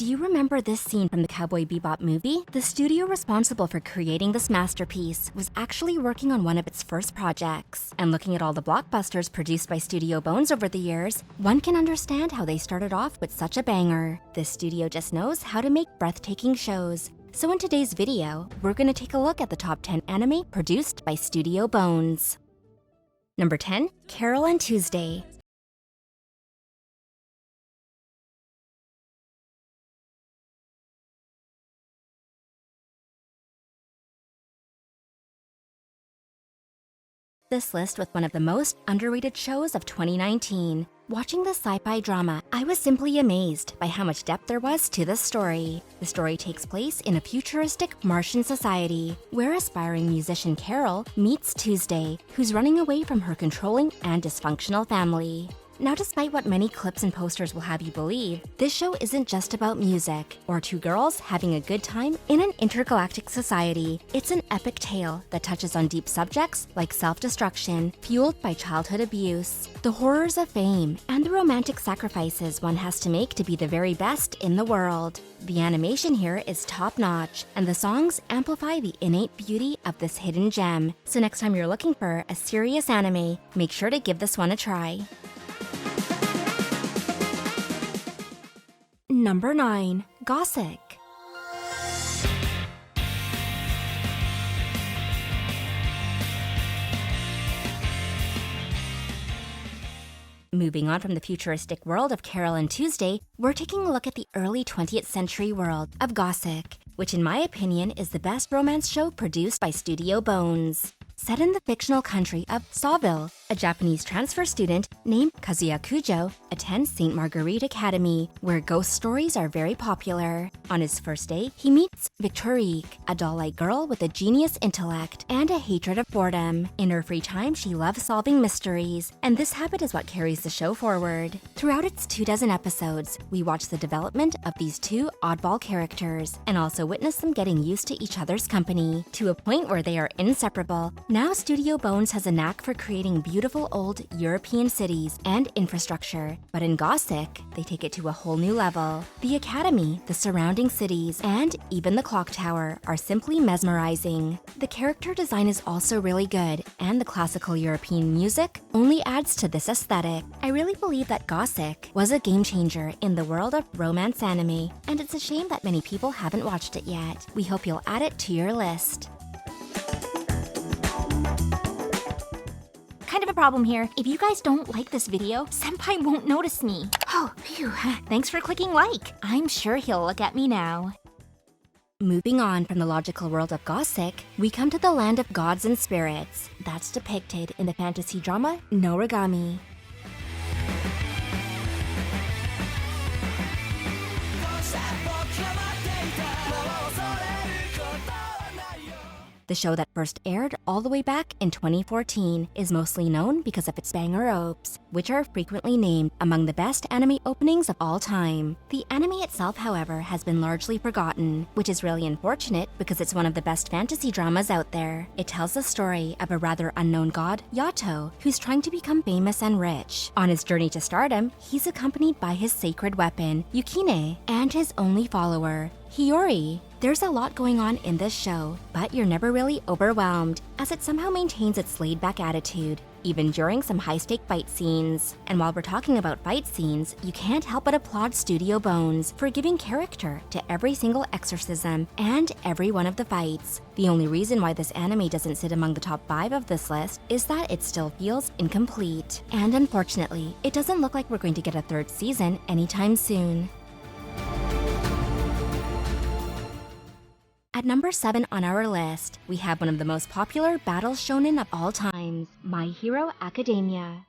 Do you remember this scene from the Cowboy Bebop movie? The studio responsible for creating this masterpiece was actually working on one of its first projects. And looking at all the blockbusters produced by Studio Bones over the years, one can understand how they started off with such a banger. This studio just knows how to make breathtaking shows. So in today's video, we're gonna take a look at the top 10 anime produced by Studio Bones. Number 10, Carole and Tuesday. This list with one of the most underrated shows of 2019. Watching this sci-fi drama, I was simply amazed by how much depth there was to the story. The story takes place in a futuristic Martian society, where aspiring musician Carole meets Tuesday, who's running away from her controlling and dysfunctional family. Now, despite what many clips and posters will have you believe, this show isn't just about music or two girls having a good time in an intergalactic society. It's an epic tale that touches on deep subjects like self-destruction, fueled by childhood abuse, the horrors of fame, and the romantic sacrifices one has to make to be the very best in the world. The animation here is top-notch, and the songs amplify the innate beauty of this hidden gem. So next time you're looking for a serious anime, make sure to give this one a try. Number 9, Gosick. Moving on from the futuristic world of Carole and Tuesday, we're taking a look at the early 20th century world of Gosick, which in my opinion is the best romance show produced by Studio Bones. Set in the fictional country of Sawville, a Japanese transfer student named Kazuya Kujo attends St. Marguerite Academy, where ghost stories are very popular. On his first day, he meets Victorique, a doll-like girl with a genius intellect and a hatred of boredom. In her free time, she loves solving mysteries, and this habit is what carries the show forward. Throughout its 24 episodes, we watch the development of these two oddball characters, and also witness them getting used to each other's company, to a point where they are inseparable. Now Studio Bones has a knack for creating beautiful old European cities and infrastructure, but in Gosick, they take it to a whole new level. The academy, the surrounding cities, and even the clock tower are simply mesmerizing. The character design is also really good, and the classical European music only adds to this aesthetic. I really believe that Gosick was a game changer in the world of romance anime, and it's a shame that many people haven't watched it yet. We hope you'll add it to your list. Kind of a problem here. If you guys don't like this video, Senpai won't notice me. Oh, phew. Thanks for clicking like. I'm sure he'll look at me now. Moving on from the logical world of Gosick, we come to the land of gods and spirits. That's depicted in the fantasy drama Noragami. The show that first aired all the way back in 2014 is mostly known because of its banger opes, which are frequently named among the best anime openings of all time. The anime itself, however, has been largely forgotten, which is really unfortunate because it's one of the best fantasy dramas out there. It tells the story of a rather unknown god, Yato, who's trying to become famous and rich. On his journey to stardom, he's accompanied by his sacred weapon, Yukine, and his only follower, Hiyori. There's a lot going on in this show, but you're never really overwhelmed, as it somehow maintains its laid-back attitude, even during some high-stake fight scenes. And while we're talking about fight scenes, you can't help but applaud Studio Bones for giving character to every single exorcism and every one of the fights. The only reason why this anime doesn't sit among the top 5 of this list is that it still feels incomplete. And unfortunately, it doesn't look like we're going to get a third season anytime soon. At number 7 on our list, we have one of the most popular battle shonen of all times, My Hero Academia.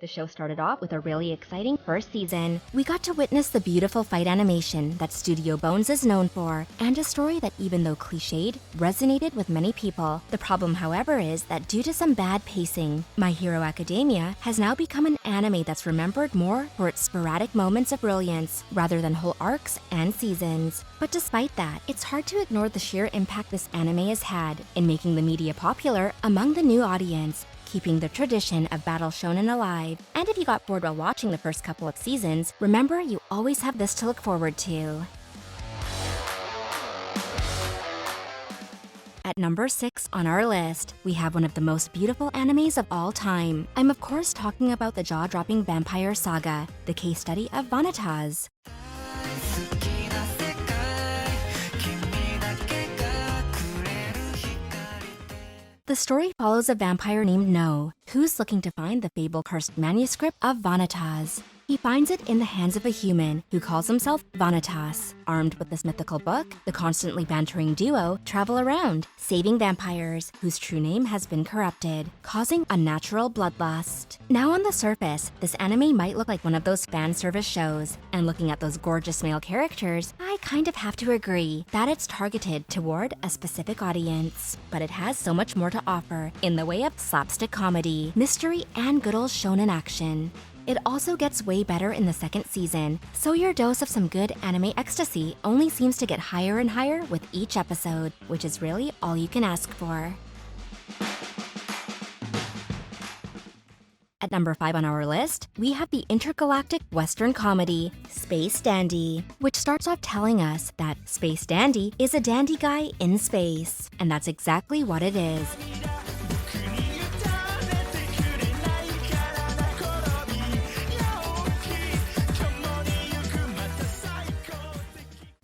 The show started off with a really exciting first season. We got to witness the beautiful fight animation that Studio Bones is known for, and a story that, even though cliched, resonated with many people. The problem, however, is that due to some bad pacing, My Hero Academia has now become an anime that's remembered more for its sporadic moments of brilliance, rather than whole arcs and seasons. But despite that, it's hard to ignore the sheer impact this anime has had in making the media popular among the new audience, keeping the tradition of battle shonen alive. And if you got bored while watching the first couple of seasons, remember you always have this to look forward to. At number 6 on our list, we have one of the most beautiful animes of all time. I'm of course talking about the jaw-dropping vampire saga, the case study of Vanitas. The story follows a vampire named No, who's looking to find the fable-cursed manuscript of Vanitas. He finds it in the hands of a human who calls himself Vanitas. Armed with this mythical book, the constantly bantering duo travel around, saving vampires whose true name has been corrupted, causing unnatural bloodlust. Now on the surface, this anime might look like one of those fan service shows, and looking at those gorgeous male characters, I kind of have to agree that it's targeted toward a specific audience. But it has so much more to offer in the way of slapstick comedy, mystery, and good old shonen action. It also gets way better in the second season, so your dose of some good anime ecstasy only seems to get higher and higher with each episode, which is really all you can ask for. At number 5 on our list, we have the intergalactic Western comedy, Space Dandy, which starts off telling us that Space Dandy is a dandy guy in space. And that's exactly what it is.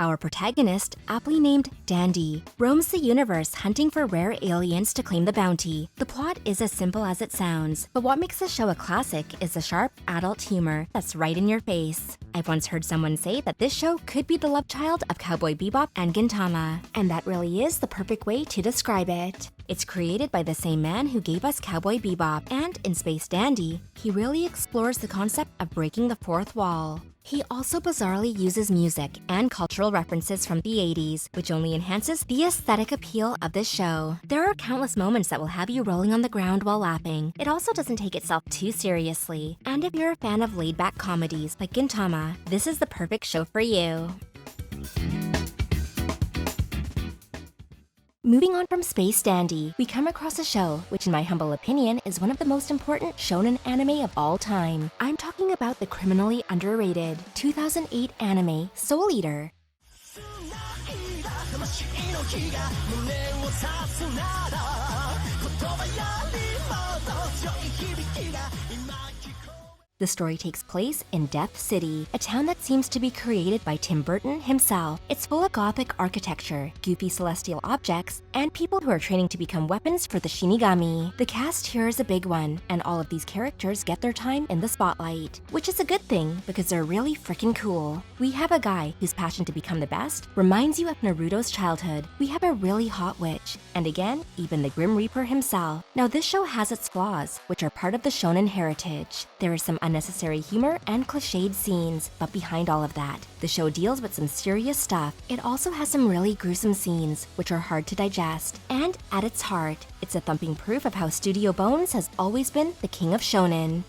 Our protagonist, aptly named Dandy, roams the universe hunting for rare aliens to claim the bounty. The plot is as simple as it sounds, but what makes the show a classic is the sharp, adult humor that's right in your face. I've once heard someone say that this show could be the love child of Cowboy Bebop and Gintama, and that really is the perfect way to describe it. It's created by the same man who gave us Cowboy Bebop, and in Space Dandy, he really explores the concept of breaking the fourth wall. He also bizarrely uses music and cultural references from the 80s, which only enhances the aesthetic appeal of this show. There are countless moments that will have you rolling on the ground while laughing. It also doesn't take itself too seriously. And if you're a fan of laid-back comedies like Gintama, this is the perfect show for you. Moving on from Space Dandy, we come across a show which in my humble opinion is one of the most important shonen anime of all time. I'm talking about the criminally underrated 2008 anime Soul Eater. The story takes place in Death City, a town that seems to be created by Tim Burton himself. It's full of gothic architecture, goofy celestial objects, and people who are training to become weapons for the Shinigami. The cast here is a big one, and all of these characters get their time in the spotlight, which is a good thing because they're really freaking cool. We have a guy whose passion to become the best reminds you of Naruto's childhood. We have a really hot witch, and again, even the Grim Reaper himself. Now this show has its flaws, which are part of the shonen heritage. There is some unnecessary humor and cliched scenes, but behind all of that, the show deals with some serious stuff. It also has some really gruesome scenes, which are hard to digest. And at its heart, it's a thumping proof of how Studio Bones has always been the king of shonen.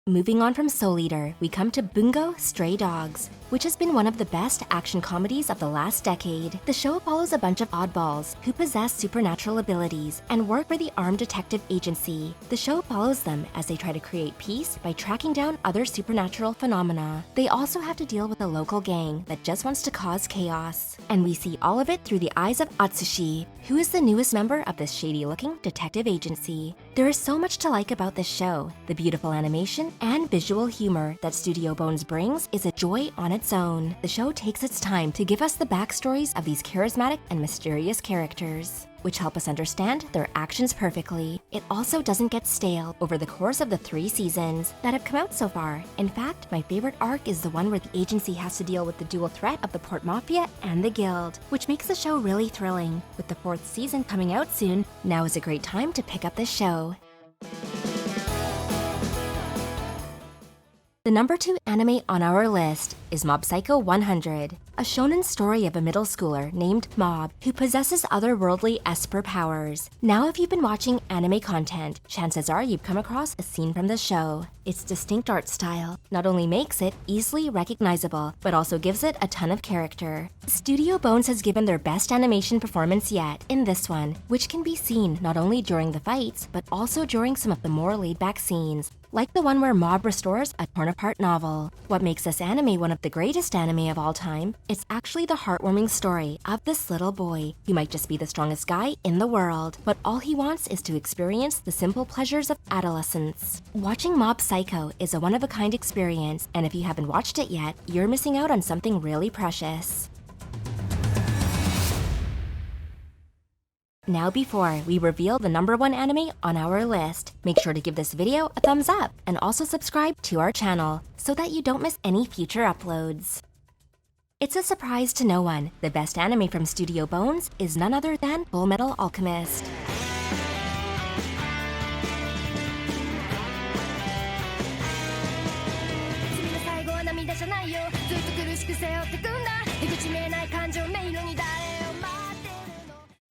Moving on from Soul Eater, we come to Bungo Stray Dogs, which has been one of the best action comedies of the last decade. The show follows a bunch of oddballs who possess supernatural abilities and work for the armed detective agency. The show follows them as they try to create peace by tracking down other supernatural phenomena. They also have to deal with a local gang that just wants to cause chaos. And we see all of it through the eyes of Atsushi, who is the newest member of this shady-looking detective agency. There is so much to like about this show. The beautiful animation and visual humor that Studio Bones brings is a joy on its its own. The show takes its time to give us the backstories of these charismatic and mysterious characters, which help us understand their actions perfectly. It also doesn't get stale over the course of the 3 seasons that have come out so far. In fact, my favorite arc is the one where the agency has to deal with the dual threat of the Port Mafia and the Guild, which makes the show really thrilling. With the 4th season coming out soon, now is a great time to pick up this show. The number 2 anime on our list is Mob Psycho 100, a shonen story of a middle schooler named Mob who possesses otherworldly Esper powers. Now, if you've been watching anime content, chances are you've come across a scene from the show. Its distinct art style not only makes it easily recognizable, but also gives it a ton of character. Studio Bones has given their best animation performance yet in this one, which can be seen not only during the fights, but also during some of the more laid-back scenes, like the one where Mob restores a torn-apart novel. What makes this anime one of the greatest anime of all time? It's actually the heartwarming story of this little boy. He might just be the strongest guy in the world, but all he wants is to experience the simple pleasures of adolescence. Watching Mob Psycho is a one-of-a-kind experience, and if you haven't watched it yet, you're missing out on something really precious. Now, before we reveal the number 1 anime on our list, make sure to give this video a thumbs up and also subscribe to our channel so that you don't miss any future uploads. It's a surprise to no one, the best anime from Studio Bones is none other than Fullmetal Alchemist.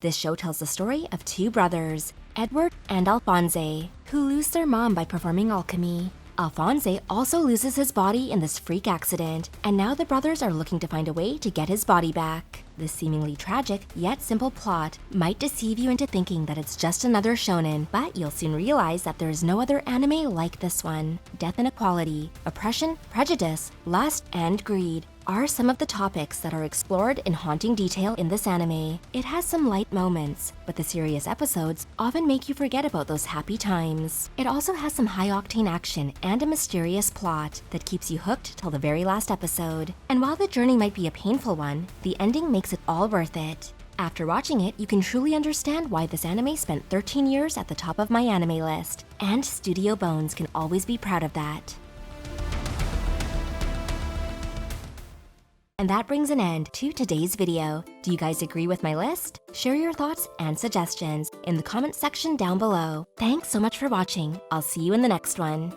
This show tells the story of 2 brothers, Edward and Alphonse, who lose their mom by performing alchemy. Alphonse also loses his body in this freak accident, and now the brothers are looking to find a way to get his body back. This seemingly tragic yet simple plot might deceive you into thinking that it's just another shonen, but you'll soon realize that there is no other anime like this one. Death inequality, oppression, prejudice, lust, and greed are some of the topics that are explored in haunting detail in this anime. It has some light moments, but the serious episodes often make you forget about those happy times. It also has some high-octane action and a mysterious plot that keeps you hooked till the very last episode. And while the journey might be a painful one, the ending makes it all worth it. After watching it, you can truly understand why this anime spent 13 years at the top of my anime list, and Studio Bones can always be proud of that. And that brings an end to today's video. Do you guys agree with my list? Share your thoughts and suggestions in the comment section down below. Thanks so much for watching. I'll see you in the next one.